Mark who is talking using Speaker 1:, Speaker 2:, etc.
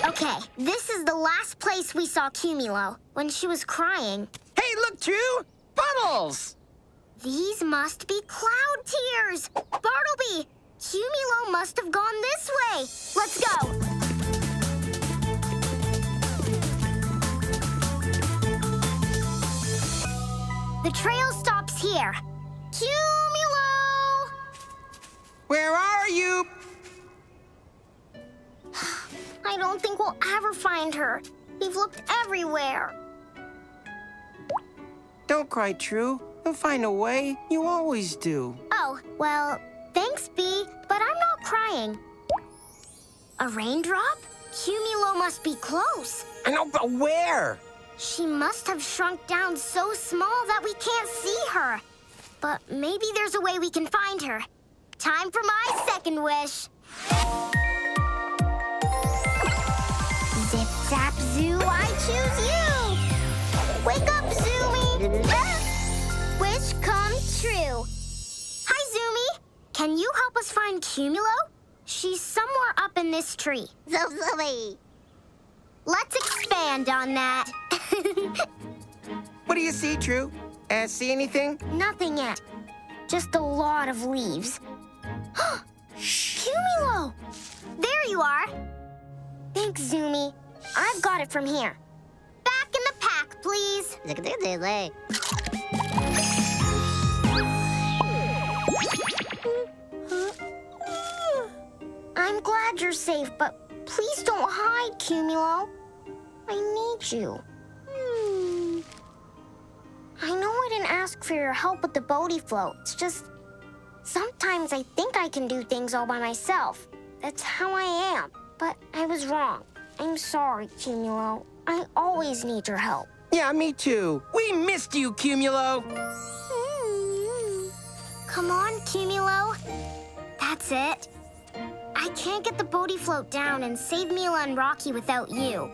Speaker 1: Okay, this is the last place we saw Cumulo, when she was crying.
Speaker 2: Hey, look, True! Puddles!
Speaker 1: These must be cloud tears! Bartleby, Cumulo must have gone this way. Let's go! The trail stops here. Cumulo!
Speaker 2: Where are you?
Speaker 1: I don't think we'll ever find her. We've looked everywhere.
Speaker 2: Don't cry, True. You'll find a way. You always do.
Speaker 1: Oh, well, thanks, Bee, but I'm not crying. A raindrop? Cumulo must be close.
Speaker 2: I know, but where?
Speaker 1: She must have shrunk down so small that we can't see her. But maybe there's a way we can find her. Time for my second wish. Zip, zap, zoo, I choose you. Wake up, Zoomee. Wish come true. Hi, Zoomee. Can you help us find Cumulo? She's somewhere up in this tree. Zoomee. Let's expand on that.
Speaker 2: What do you see, True? See anything?
Speaker 1: Nothing yet. Just a lot of leaves. Cumulo! There you are. Thanks, Zoomee. I've got it from here. Back in the pack, please. I'm glad you're safe, but please don't hide, Cumulo. I need you. I know I didn't ask for your help with the boaty float. It's just, sometimes I think I can do things all by myself. That's how I am. But I was wrong. I'm sorry, Cumulo. I always need your help.
Speaker 2: Yeah, me too. We missed you, Cumulo.
Speaker 1: Come on, Cumulo. That's it. I can't get the boaty float down and save Mila and Rocky without you.